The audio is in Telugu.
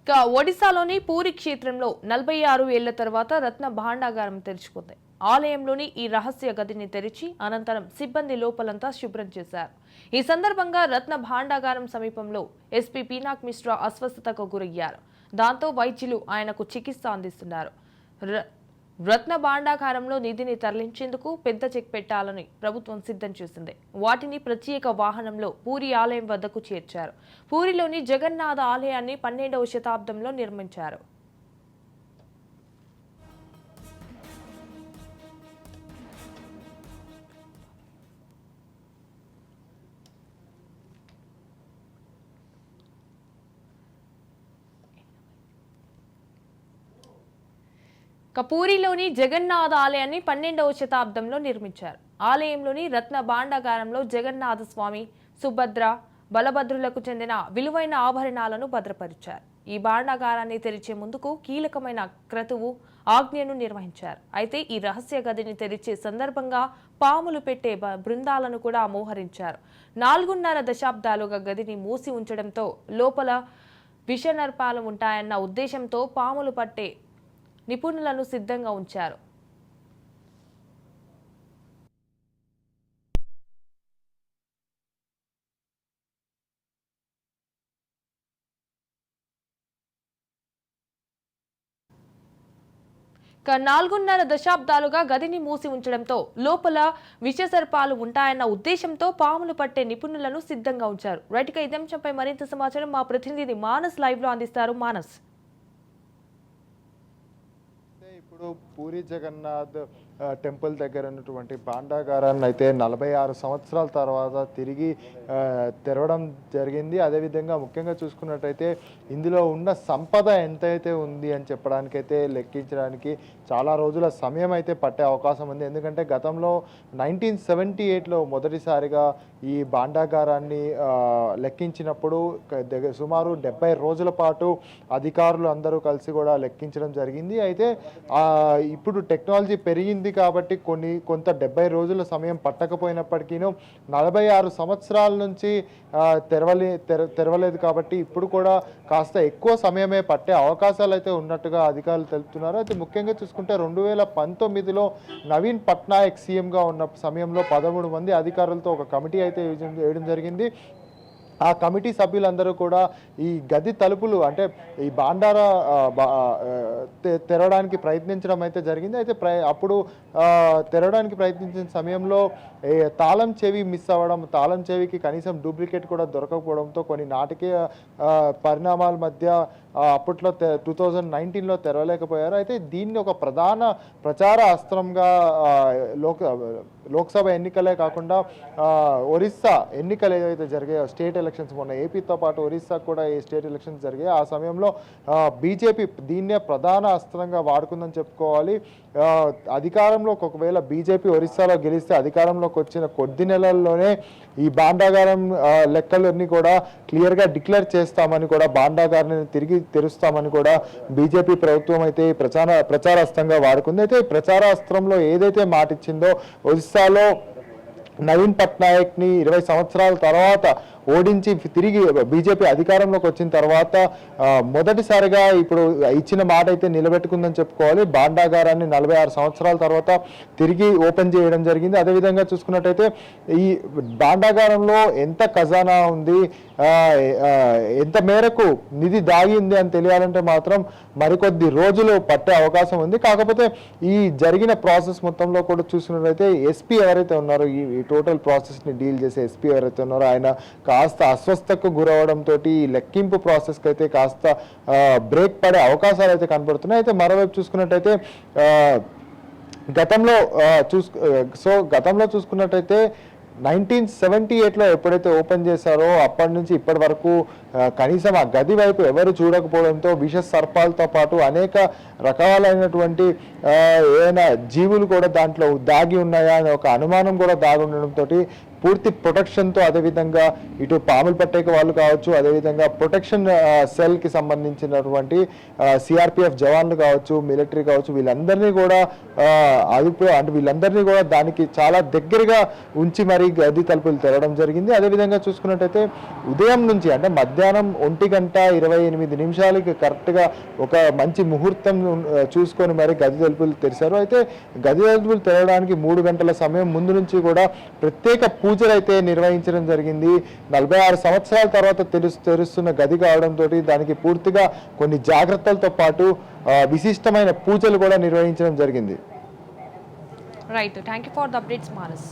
ఒడిశాలోని పూరి క్షేత్రంలో 46 ఏళ్ల తర్వాత రత్న భాండాగారం తెరుచుకుంది. ఆలయంలోని ఈ రహస్య గదిని తెరిచి అనంతరం సిబ్బంది లోపలంతా శుభ్రం చేశారు. ఈ సందర్భంగా రత్న భాండాగారం సమీపంలో ఎస్పీ పీనాక్ మిశ్రా అస్వస్థతకు గురయ్యారు. దాంతో వైద్యులు ఆయనకు చికిత్స అందిస్తున్నారు. రత్న భాండాగారంలో నిధిని తరలించేందుకు పెద్ద చెక్ పెట్టాలని ప్రభుత్వం సిద్ధం చేసింది. వాటిని ప్రత్యేక వాహనంలో పూరి ఆలయం వద్దకు చేర్చారు. పూరిలోని జగన్నాథ ఆలయాన్ని 12వ శతాబ్దంలో నిర్మించారు. పూరిలోని జగన్నాథ ఆలయాన్ని 12వ శతాబ్దంలో నిర్మించారు. ఆలయంలోని రత్న భాండాగారంలో జగన్నాథ స్వామి, సుభద్ర, బలభద్రులకు చెందిన విలువైన ఆభరణాలను భద్రపరిచారు. ఈ భాండాగారాన్ని తెరిచే ముందుకు కీలకమైన క్రతువు ఆజ్ఞను నిర్వహించారు. అయితే ఈ రహస్య గదిని తెరిచే సందర్భంగా పాములు పెట్టే బృందాలను కూడా మోహరించారు. 4.5 దశాబ్దాలుగా గదిని మూసి ఉంచడంతో లోపల విషనర్పాలు ఉంటాయన్న ఉద్దేశంతో పాములు పట్టే నిపుణులను సిద్ధంగా ఉంచారు. ఇక 4.5 దశాబ్దాలుగా గదిని మూసి ఉంచడంతో లోపల విషసర్పాలు ఉంటాయన్న ఉద్దేశంతో పాములు పట్టే నిపుణులను సిద్ధంగా ఉంచారు. రైట్ గా ఇదే అంశంపై మరింత సమాచారం మా ప్రతినిధి మానస్ లైవ్ లో అందిస్తారు. మానస్, ఇప్పుడు పూరి జగన్నాథ్ టెంపుల్ దగ్గర ఉన్నటువంటి భాండాగారాన్ని అయితే 46 సంవత్సరాల తర్వాత తిరిగి తెరవడం జరిగింది. అదేవిధంగా ముఖ్యంగా చూసుకున్నట్టయితే ఇందులో ఉన్న సంపద ఎంతైతే ఉంది అని చెప్పడానికైతే లెక్కించడానికి చాలా రోజుల సమయం అయితే పట్టే అవకాశం ఉంది. ఎందుకంటే గతంలో 1978లో మొదటిసారిగా ఈ భాండాగారాన్ని లెక్కించినప్పుడు సుమారు 70 రోజుల పాటు అధికారులు అందరూ కలిసి కూడా లెక్కించడం జరిగింది. అయితే ఇప్పుడు టెక్నాలజీ పెరిగింది కాబట్టి కొంత 70 రోజుల సమయం పట్టకపోయినప్పటికీ 46 సంవత్సరాల నుంచి తెరవలేదు కాబట్టి ఇప్పుడు కూడా కాస్త ఎక్కువ సమయమే పట్టే అవకాశాలు అయితే ఉన్నట్టుగా అధికారులు తెలుపుతున్నారు. అయితే ముఖ్యంగా చూసుకుంటే 2019లో నవీన్ పట్నాయక్ సీఎంగా ఉన్న సమయంలో 13 మంది అధికారులతో ఒక కమిటీ అయితే వేయడం జరిగింది. ఆ కమిటీ సభ్యులందరూ కూడా ఈ గది తలుపులు అంటే ఈ భాండార తెరవడానికి ప్రయత్నించడం అయితే జరిగింది. అయితే అప్పుడు తెరవడానికి ప్రయత్నించిన సమయంలో తాళం చెవి మిస్ అవ్వడం, తాళం చెవికి కనీసం డూప్లికేట్ కూడా దొరకకపోవడంతో కొన్ని నాటకీయ పరిణామాల మధ్య అప్పట్లో 2019లో తెరవలేకపోయారు. అయితే దీన్ని ఒక ప్రధాన ప్రచార అస్త్రంగా లోక్సభ ఎన్నికలే కాకుండా ఒరిస్సా ఎన్నికలు ఏదైతే జరిగాయో స్టేట్ ఎలక్షన్స్, మొన్న ఏపీతో పాటు ఒరిస్సా కూడా ఈ స్టేట్ ఎలక్షన్స్ జరిగాయి. ఆ సమయంలో బీజేపీ దీన్నే ప్రధాన అస్త్రంగా వాడుకుందని చెప్పుకోవాలి. అధికారంలోకి ఒకవేళ బీజేపీ ఒరిస్సాలో గెలిస్తే అధికారంలోకి వచ్చిన కొద్ది నెలల్లోనే ఈ భాండాగారం లెక్కలన్నీ కూడా క్లియర్గా డిక్లేర్ చేస్తామని కూడా భాండాగారాన్ని తిరిగి తెరుస్తామని కూడా బీజేపీ ప్రభుత్వం అయితే ప్రచారాస్త్రంగా వాడుకుంది. అయితే ఈ ప్రచారాస్త్రంలో ఏదైతే మాట ఇచ్చిందో ఒరిస్సాలో నవీన్ పట్నాయక్ని 20 సంవత్సరాల తర్వాత ఓడించి తిరిగి బీజేపీ అధికారంలోకి వచ్చిన తర్వాత మొదటిసారిగా ఇప్పుడు ఇచ్చిన మాట అయితే నిలబెట్టుకుందని చెప్పుకోవాలి. భాండాగారాన్ని 46 సంవత్సరాల తర్వాత తిరిగి ఓపెన్ చేయడం జరిగింది. అదేవిధంగా చూసుకున్నట్టయితే ఈ భాండాగారంలో ఎంత ఖజానా ఉంది, ఎంత మేరకు నిధి దాగి ఉంది అని తెలియాలంటే మాత్రం మరికొద్ది రోజులు పట్టే అవకాశం ఉంది. కాకపోతే ఈ జరిగిన ప్రాసెస్ మొత్తంలో కూడా చూసుకున్నట్లయితే ఎస్పీ ఎవరైతే ఉన్నారో ఈ టోటల్ ప్రాసెస్ని డీల్ చేసే ఎస్పీ ఎవరైతే ఉన్నారో ఆయన కాస్త అస్వస్థకు గురవడంతో ఈ లెక్కింపు ప్రాసెస్కి అయితే కాస్త బ్రేక్ పడే అవకాశాలు అయితే కనబడుతున్నాయి. అయితే మరోవైపు చూసుకున్నట్టయితే గతంలో చూసుకున్నట్టయితే 1978లో ఎప్పుడైతే ఓపెన్ చేశారో అప్పటి నుంచి ఇప్పటి వరకు కనీసం ఆ గది వైపు ఎవరు చూడకపోవడంతో విష సర్పాలతో పాటు అనేక రకాలైనటువంటి ఏదైనా జీవులు కూడా దాంట్లో దాగి ఉన్నాయా అనే ఒక అనుమానం కూడా దాగి ఉండడంతో పూర్తి ప్రొటెక్షన్తో, అదేవిధంగా ఇటు పాములు పట్టేక వాళ్ళు కావచ్చు, అదేవిధంగా ప్రొటెక్షన్ సెల్కి సంబంధించినటువంటి సిఆర్పిఎఫ్ జవాన్లు కావచ్చు, మిలిటరీ కావచ్చు, వీళ్ళందరినీ కూడా వీళ్ళందరినీ కూడా దానికి చాలా దగ్గరగా ఉంచి మరీ గది తలుపులు తెరవడం జరిగింది. అదేవిధంగా చూసుకున్నట్టయితే ఉదయం నుంచి అంటే మధ్యాహ్నం 1:28 కరెక్ట్గా ఒక మంచి ముహూర్తం చూసుకొని మరి గది తలుపులు తెరిచారు. అయితే గది తలుపులు తెరవడానికి 3 గంటల సమయం ముందు నుంచి కూడా ప్రత్యేక పూజలు అయితే నిర్వహించడం జరిగింది. 46 సంవత్సరాల తర్వాత తెరుస్తున్న గది కావడంతో దానికి పూర్తిగా కొన్ని జాగ్రత్తలతో పాటు విశిష్టమైన పూజలు కూడా నిర్వహించడం జరిగింది. Right, thank you for the updates Manas.